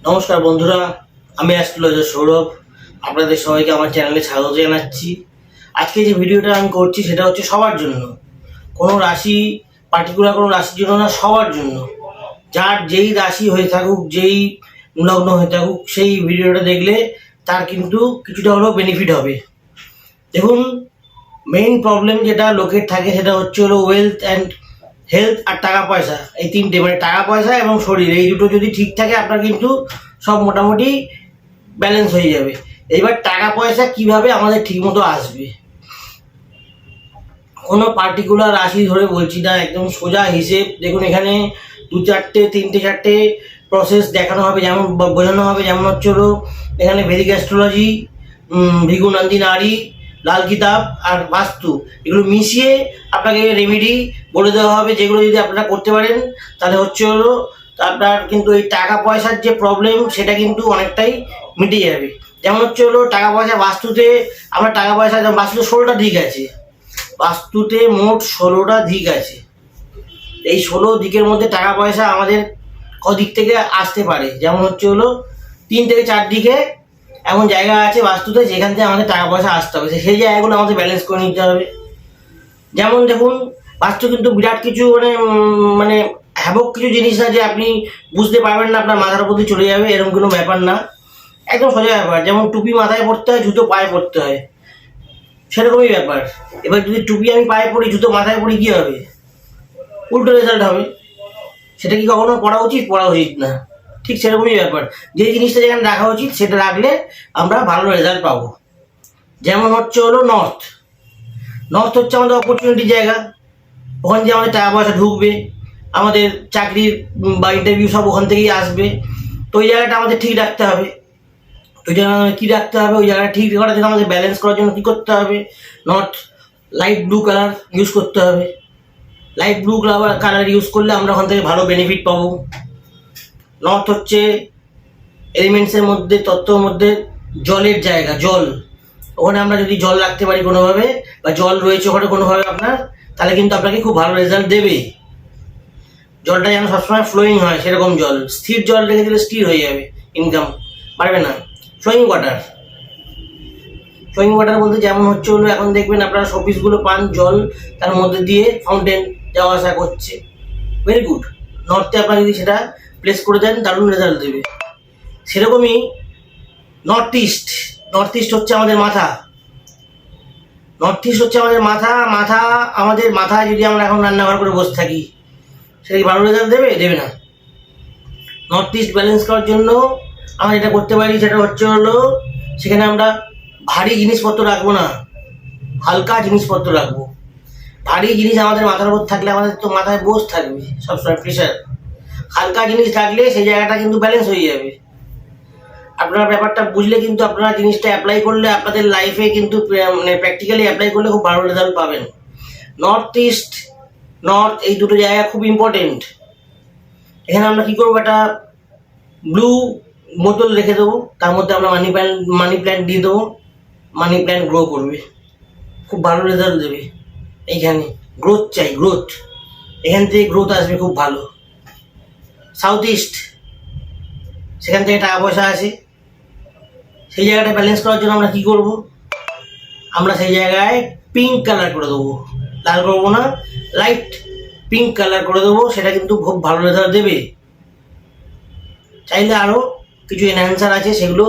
নমস্কার বন্ধুরা, আমি অ্যাস্ট্রোলজার সৌরভ। আপনাদের সবাইকে আমার চ্যানেলে স্বাগত জানাচ্ছি। আজকে যে ভিডিওটা আমি করছি সেটা হচ্ছে সবার জন্য, কোনো রাশি পার্টিকুলার কোনো রাশির জন্য না, সবার জন্য। যার যেই রাশি হয়ে থাকুক, যেই লগ্ন হয়ে থাকুক, সেই ভিডিওটা দেখলে তার কিন্তু কিছুটা হলেও বেনিফিট হবে। দেখুন, মেইন প্রবলেম যেটা লোকের থাকে সেটা হচ্ছে হলো ওয়েলথ অ্যান্ড হেলথ আর টাকা পয়সা। এই তিনটে, মানে টাকা পয়সা এবং শরীর, এই দুটো যদি ঠিক থাকে আপনার কিন্তু সব মোটামুটি ব্যালেন্স হয়ে যাবে। এবার টাকা পয়সা কিভাবে আমাদের ঠিকমতো আসবে, কোনো পার্টিকুলার রাশি ধরে বলছি না, একদম সোজা হিসেব। দেখুন, এখানে তিনটে চারটে প্রসেস দেখানো হবে, যেমন বোঝানো হবে। যেমন হচ্ছে হলো এখানে ভেদিক অ্যাস্ট্রোলজি, ভৃগুনন্দী নারী, লাল কিতাব আর বাস্তু, এগুলো মিশিয়ে আপনাকে রেমেডি বলে দেওয়া হবে, যেগুলো যদি আপনারা করতে পারেন তাহলে হচ্ছে হলো আপনার কিন্তু এই টাকা পয়সার যে প্রবলেম সেটা কিন্তু অনেকটাই মিটে যাবে। যেমন হচ্ছে হলো টাকা পয়সা বাস্তুতে, আমরা টাকা পয়সা বাস্তুতে 16টা দিক আছে, বাস্তুতে মোট 16টা দিক আছে। এই 16 দিকের মধ্যে টাকা পয়সা আমাদের কদিক থেকে আসতে পারে, যেমন হচ্ছে হলো 3 থেকে 4 দিকে এমন জায়গা আছে বাস্তুতে যেখান থেকে আমাদের টাকা পয়সা আসতে হবে, সেই জায়গাগুলো আমাদের ব্যালেন্স করে নিতে হবে। যেমন দেখুন, বাস্তু কিন্তু বিরাট কিছু মানে হ্যাবক কিছু জিনিস না যে আপনি বুঝতে পারবেন না, আপনার মাথার উপর দিয়ে চলে যাবে, এরকম কোনো ব্যাপার না। একদম সোজা ব্যাপার। যেমন টুপি মাথায় পড়তে হয়, জুতো পায়ে পড়তে হয়, সেরকমই ব্যাপার। এবার যদি টুপি আমি পায়ে পড়ি, জুতো মাথায় পড়ি, কী হবে? উল্টো রেজাল্ট হবে। সেটা কি কখনো পড়া উচিত? পড়া উচিত না। ঠিক সেরকমই ব্যাপার, যে জিনিসটা যেখানে রাখা উচিত সেটা রাখলে আমরা ভালো রেজাল্ট পাবো। যেমন হচ্ছে হলো নর্থ। নর্থ হচ্ছে আমাদের অপরচুনিটি জায়গা, ওখানে যে আমাদের টাকা পয়সা ঢুকবে, আমাদের চাকরির বা ইন্টারভিউ সব ওখান থেকেই আসবে। তো ওই জায়গাটা আমাদের ঠিক রাখতে হবে। ওই জায়গা কী রাখতে হবে? ওই জায়গাটা ঠিক করার জন্য আমাদের ব্যালেন্স করার জন্য কী করতে হবে? North light blue colour use করতে হবে। লাইট ব্লু কালার ইউজ করলে আমরা ওখান থেকে ভালো বেনিফিট পাবো। নর্থ হচ্ছে এলিমেন্টসের মধ্যে, তত্ত্বের মধ্যে জলের জায়গা, জল। ওখানে আমরা যদি জল রাখতে পারি কোনোভাবে, বা জল রয়েছে ওখানে কোনোভাবে আপনার, তাহলে কিন্তু আপনাকে খুব ভালো রেজাল্ট দেবে। জলটা যেন সবসময় ফ্লোয়িং হয়, সেরকম জল। স্থির জল রেখে দিলে স্থির হয়ে যাবে, ইনকাম পারবে না। Flowing water. ফ্লোয়িং ওয়াটার বলতে যেমন হচ্ছে হলো এখন দেখবেন আপনারা শোপিসগুলো পান, জল তার মধ্যে দিয়ে ফাউন্টেন যাওয়া আসা করছে, ভেরি গুড। নর্থে আপনারা যদি সেটা প্লেস করে দেন, দারুণ রেজাল্ট দেবে। সেরকমই নর্থ ইস্ট। নর্থ ইস্ট হচ্ছে আমাদের মাথা। নর্থ ইস্ট হচ্ছে আমাদের মাথা। আমাদের মাথায় যদি আমরা এখন রান্নাঘর করে বসে থাকি, সেটা কি ভালো রেজাল্ট দেবে? দেবে না। নর্থ ইস্ট ব্যালেন্স করার জন্য আমরা যেটা করতে পারি সেটা হচ্ছে হলো, সেখানে আমরা ভারী জিনিসপত্র রাখবো না, হালকা জিনিসপত্র রাখবো। ভারী জিনিস আমাদের মাথার উপর থাকলে আমাদের তো মাথায় বোঝ থাকবে, সবসময় প্রেশার। হালকা জিনিস রাখলে সেই জায়গাটা কিন্তু ব্যালেন্স হয়ে যাবে। আপনারা ব্যাপারটা বুঝলে কিন্তু আপনারা জিনিসটা অ্যাপ্লাই করলে আপনাদের লাইফে কিন্তু মানে প্র্যাকটিক্যালি অ্যাপ্লাই করলে খুব ভালো রেজাল্ট পাবেন। নর্থ ইস্ট, নর্থ, এই দুটো জায়গা খুব ইম্পর্টেন্ট। এখানে আমরা কী করবো, একটা ব্লু বোতল রেখে দেবো, তার মধ্যে আমরা মানি প্ল্যান্ট দিয়ে দেবো। মানি প্ল্যান্ট গ্রো করবে, খুব ভালো রেজাল্ট দেবে। এইখানে গ্রোথ চাই, গ্রোথ। এখান থেকে গ্রোথ আসবে খুব ভালো। সাউথ ইস্ট, সেখান থেকে টাকা পয়সা আসে। সেই জায়গাটা ব্যালেন্স করার জন্য আমরা কী করব, আমরা সেই জায়গায় পিঙ্ক কালার করে দেবো। লাল করবো না, লাইট পিঙ্ক কালার করে দেবো। সেটা কিন্তু খুব ভালো রেজাল্ট দেবে। চাইলে আরও কিছু এনহ্যান্সার আছে, সেগুলো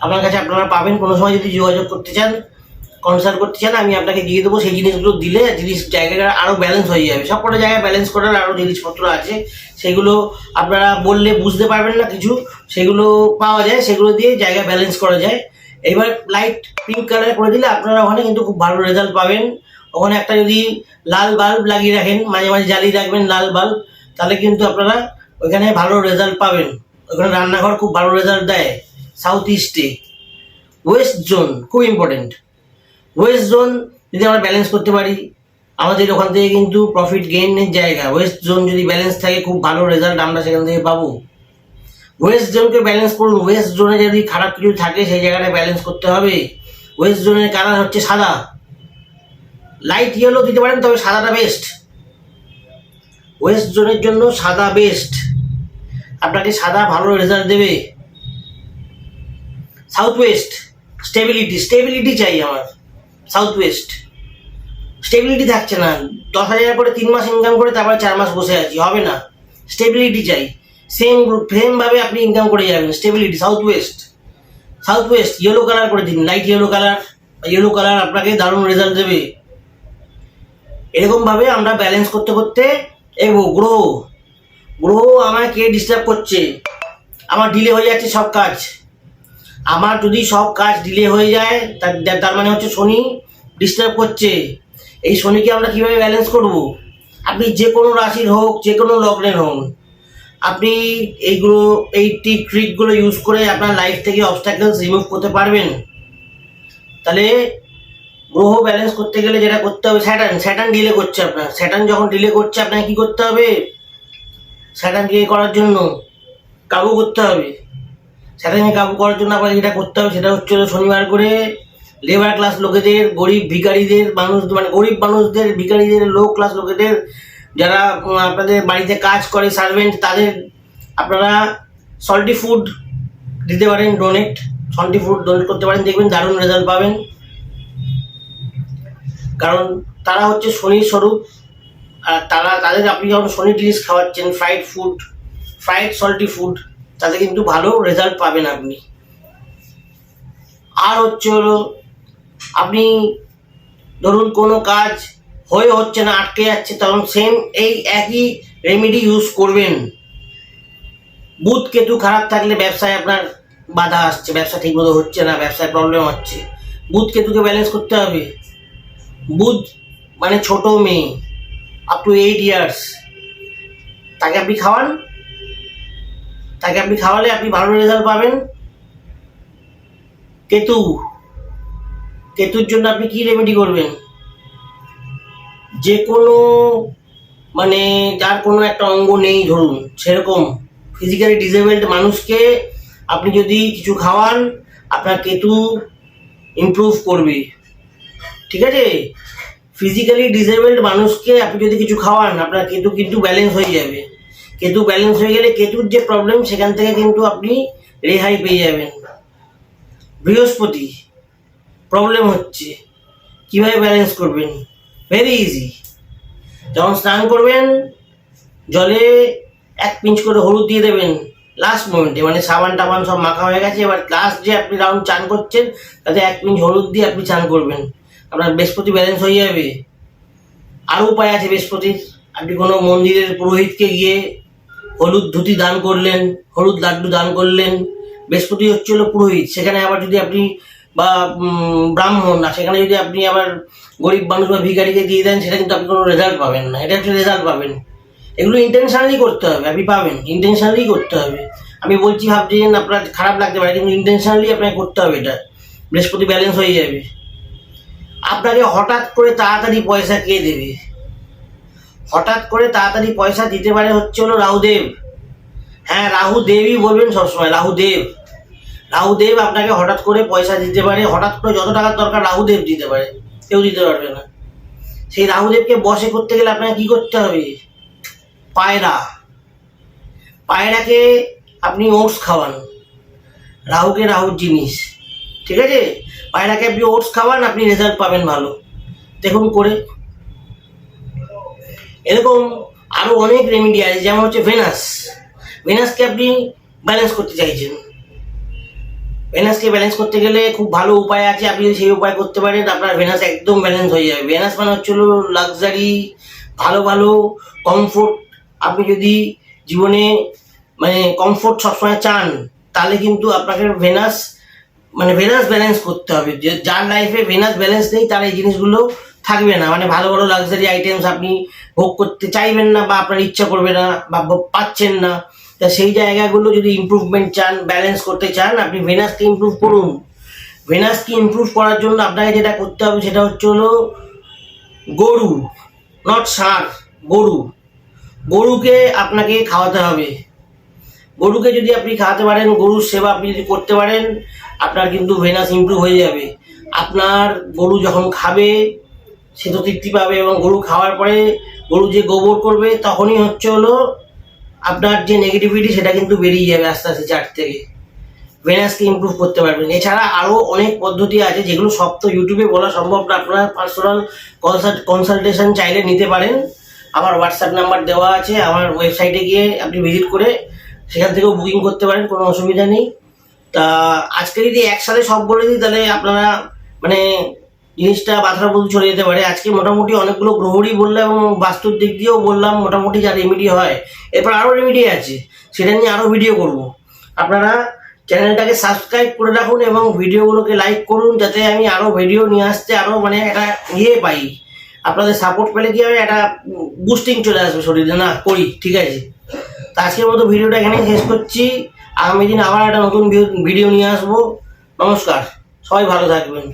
আপনার কাছে আপনারা পাবেন। কোনো সময় যদি যোগাযোগ করতে চান, কনসাল্ট করতে চান, আমি আপনাকে দিয়ে দেবো। সেই জিনিসগুলো দিলে জায়গাটা আরও ব্যালেন্স হয়ে যাবে। সবকটা জায়গায় ব্যালেন্স করার আরও জিনিসপত্র আছে, সেগুলো আপনারা বললে বুঝতে পারবেন না কিছু, সেগুলো পাওয়া যায়, সেগুলো দিয়ে জায়গা ব্যালেন্স করা যায়। এবার লাইট পিঙ্ক কালার করে দিলে আপনারা ওখানে কিন্তু খুব ভালো রেজাল্ট পাবেন। ওখানে একটা যদি লাল বাল্ব লাগিয়ে রাখেন, মাঝে মাঝে জ্বালিয়ে রাখবেন লাল বাল্ব, তাহলে কিন্তু আপনারা ওইখানে ভালো রেজাল্ট পাবেন। ওখানে রান্নাঘর খুব ভালো রেজাল্ট দেয় সাউথ ইস্টে। ওয়েস্ট জোন খুব ইম্পর্টেন্ট। ওয়েস্ট জোন যদি আমরা ব্যালেন্স করতে পারি, আমাদের ওখান থেকে কিন্তু প্রফিট গেইনের জায়গা। ওয়েস্ট জোন যদি ব্যালেন্স থাকে, খুব ভালো রেজাল্ট আমরা সেখান থেকে পাবো। ওয়েস্ট জোনকে ব্যালেন্স করুন। ওয়েস্ট জোনে যদি খারাপ কিছু থাকে, সেই জায়গাটা ব্যালেন্স করতে হবে। ওয়েস্ট জোনের কালার হচ্ছে সাদা। লাইট ইয়েলো দিতে পারেন, তবে সাদাটা বেস্ট। ওয়েস্ট জোনের জন্য সাদা বেস্ট। আপনাকে সাদা ভালো রেজাল্ট দেবে। সাউথ ওয়েস্ট স্টেবিলিটি চাই আমার। সাউথ ওয়েস্ট স্টেবিলিটি থাকছে না, 10,000 করে 3 মাস ইনকাম করে তারপরে 4 মাস বসে আছি, হবে না। স্টেবিলিটি চাই, সেম ভাবে আপনি ইনকাম করে যাবেন। Stability south West yellow colour করে দিন, লাইট ইয়েলো কালার আপনাকে দারুণ রেজাল্ট দেবে। এরকম ভাবে আমরা ব্যালেন্স করতে করতে এগো। গ্রহ আমায় কে ডিস্টার্ব করছে, আমার ডিলে হয়ে যাচ্ছে সব কাজ। আমার যদি সব কাজ ডিলে হয়ে যায় তার মানে হচ্ছে শনি ডিস্টার্ব করছে। এই শনিকে আমরা কিভাবে ব্যালেন্স করব? আপনি যে কোনো রাশির হোক, যে কোনো লগ্নের হন, আপনি এই ট্রিকগুলো ইউজ করে আপনার লাইফ থেকে অবস্ট্যাকলস রিমুভ করতে পারবেন। তাহলে গ্রহ ব্যালেন্স করতে গেলে যেটা করতে হবে, স্যাটার্ন ডিলে করছে আপনার। স্যাটার্ন যখন ডিলে করছে আপনাকে কি করতে হবে? স্যাটার্ন ডিলে করার জন্য কাবু করতে হবে। স্যাটার্নকে কাবু করার জন্য আপনাকে যেটা করতে হবে সেটা হচ্ছে শনিবার করে লেবার ক্লাস লোকেদের, গরিব ভিখারিদের মানে গরিব মানুষদের, ভিখারিদের, লো ক্লাস লোকেদের, যারা আপনাদের বাড়িতে কাজ করে সার্ভেন্ট, তাদের আপনারা সল্টি ফুড দিতে পারেন, সল্টি ফুড ডোনেট করতে পারেন, দেখবেন দারুণ রেজাল্ট পাবেন। কারণ তারা হচ্ছে শনির স্বরূপ। আর তাদের আপনি যখন শনি জিনিস খাওয়াচ্ছেন, ফ্রাইড সল্টি ফুড, তাতে কিন্তু ভালো রেজাল্ট পাবেন আপনি। আর হচ্ছে আপনি ধরুন কোনো কাজ হচ্ছে না, আটকে যাচ্ছে, তখন সেম এই একই রেমেডি ইউজ করবেন। বুধ কেতু খারাপ থাকলে ব্যবসায় আপনার বাধা আসছে, ব্যবসা ঠিকমতো হচ্ছে না, ব্যবসায় প্রবলেম হচ্ছে, বুধ কেতুকে ব্যালেন্স করতে হবে। বুধ মানে ছোট মেয়ে, আপ টু 8 ইয়ার্স, তাকে আপনি খাওয়ালে আপনি ভালো রেজাল্ট পাবেন। কেতুর জন্য আপনি কি রেমেডি করবেন? যে কোনো মানে যার কোনো একটা অঙ্গ নেই ধরুন, সেরকম ফিজিক্যালি ডিসেবলড মানুষকে আপনি যদি কিছু খাওয়ান, আপনার কেতু ইমপ্রুভ করবে। ঠিক আছে? ফিজিক্যালি ডিসেবলড মানুষকে আপনি যদি কিছু খাওয়ান, আপনার কেতু কিন্তু ব্যালেন্স হয়ে যাবে। কেতু ব্যালেন্স হয়ে গেলে কেতুর যে প্রবলেম, সেখান থেকে কিন্তু আপনি রেহাই পেয়ে যাবেন। বৃহস্পতি প্রবলেম হচ্ছে, কিভাবে ব্যালেন্স করবেন? Very easy. যখন স্নান করবেন, জলে 1 পিঞ্চ করে হলুদ দিয়ে দেবেন লাস্ট মোমেন্টে, মানে সাবান টাবান সব মাখা হয়ে গেছে, এবার লাস্ট যে আপনি রাউন্ড চান করছেন তাতে 1 পিঞ্চ হলুদ দিয়ে আপনি চান করবেন, আপনার বৃহস্পতি ব্যালেন্স হয়ে যাবে। আরও উপায় আছে বৃহস্পতির। আপনি কোনো মন্দিরের পুরোহিতকে গিয়ে হলুদ ধুতি দান করলেন, হলুদ লাড্ডু দান করলেন। বৃহস্পতি হচ্ছে পুরোহিত। সেখানে আবার যদি আপনি বা ব্রাহ্মণ না, সেখানে যদি আপনি আবার গরিব মানুষ বা ভিখারিকে দিয়ে দেন, সেটা কিন্তু আপনি কোনো রেজাল্ট পাবেন না। এটা হচ্ছে রেজাল্ট পাবেন, এগুলো ইন্টেনশনালি করতে হবে, আপনি পাবেন, ইন্টেনশনালি করতে হবে। আমি বলছি ভাবছেন আপনার খারাপ লাগতে পারে, কিন্তু ইন্টেনশনালি আপনাকে করতে হবে। এটা বৃহস্পতি ব্যালেন্স হয়ে যাবে। আপনাকে হঠাৎ করে তাড়াতাড়ি পয়সা কে দেবে? হঠাৎ করে তাড়াতাড়ি পয়সা দিতে পারে হচ্ছে রাহুদেব। হ্যাঁ, রাহুদেবই বলবেন সবসময়, রাহুদেব আপনাকে হঠাৎ করে পয়সা দিতে পারে। হঠাৎ করে যত টাকার দরকার রাহুদেব দিতে পারে, কেউ দিতে পারবে না। সেই রাহুদেবকে বশে করতে গেলে আপনাকে কি করতে হবে? পায়রাকে আপনি ওটস খাওয়ান, রাহুকে রাহুর জিনিস। ঠিক আছে? পায়রাকে আপনি ওটস খাওয়ান, আপনি রেজাল্ট পাবেন ভালো, দেখুন করে। এরকম আরো অনেক রেমেডি আছে, যেমন হচ্ছে ভেনাসকে আপনি ব্যালেন্স করতে চাইছেন। ভেনাসকে ব্যালেন্স করতে গেলে খুব ভালো উপায় আছে, আপনি যদি সেই উপায় করতে পারেন, আপনার ভেনাস একদম ব্যালেন্স হয়ে যাবে। ভেনাস মানে হচ্ছে লাক্সারি, ভালো কমফোর্ট। আপনি যদি জীবনে মানে কমফোর্ট সবসময় চান, তাহলে কিন্তু আপনাকে ভেনাস ব্যালেন্স করতে হবে। যার লাইফে ভেনাস ব্যালেন্স নেই, তার এই জিনিসগুলো থাকবে না। মানে ভালো লাক্সারি আইটেমস আপনি ভোগ করতে চাইবেন না, বা আপনার ইচ্ছা করবে না, বা পাচ্ছেন না। তা সেই জায়গাগুলো যদি ইমপ্রুভমেন্ট চান, ব্যালেন্স করতে চান, আপনি ভেনাসকে ইমপ্রুভ করুন। ভেনাসকে ইমপ্রুভ করার জন্য আপনাকে যেটা করতে হবে সেটা হচ্ছে গরু, নট ষাঁড়, গরুকে আপনাকে খাওয়াতে হবে। গরুকে যদি আপনি খাওয়াতে পারেন, গরুর সেবা আপনি যদি করতে পারেন, আপনার কিন্তু ভেনাস ইমপ্রুভ হয়ে যাবে। আপনার গরু যখন খাবে, সে তো তৃপ্তি পাবে, এবং গরু খাওয়ার পরে গরু যে গোবর করবে, তখনই হচ্ছে আপনার যে নেগেটিভিটি সেটা কিন্তু বেরিয়ে যাবে আস্তে আস্তে চার্ট থেকে। ভেনাসকে ইমপ্রুভ করতে পারবেন। এছাড়া আরও অনেক পদ্ধতি আছে যেগুলো সব তো ইউটিউবে বলা সম্ভব না। আপনার পার্সোনাল কনসালটেশন চাইলে নিতে পারেন। আমার হোয়াটসঅ্যাপ নাম্বার দেওয়া আছে, আমার ওয়েবসাইটে গিয়ে আপনি ভিজিট করে সেখান থেকেও বুকিং করতে পারেন, কোনো অসুবিধা নেই। তা আজকে যদি একসাথে সব বলে দিই তাহলে আপনারা মানে জিনিসটা বাধার বলতে চলে যেতে পারে। আজকে মোটামুটি অনেকগুলো গ্রহরই বললাম এবং বাস্তুর দিক দিয়েও বললাম মোটামুটি যা রেমেডি হয়। এরপর আরও রেমেডি আছে, সেটা নিয়ে আরও ভিডিও করব। আপনারা চ্যানেলটাকে সাবস্ক্রাইব করে রাখুন এবং ভিডিওগুলোকে লাইক করুন, যাতে আমি আরও ভিডিও নিয়ে আসতে আরও মানে একটা পাই। আপনাদের সাপোর্ট পেলে কি হবে, একটা বুস্টিং চলে আসবে শরীরে, না করি। ঠিক আছে, তো আজকের মতো ভিডিওটা এখানেই শেষ করছি। আগামী দিন আবার একটা নতুন ভিডিও নিয়ে আসবো। নমস্কার, সবাই ভালো থাকবেন।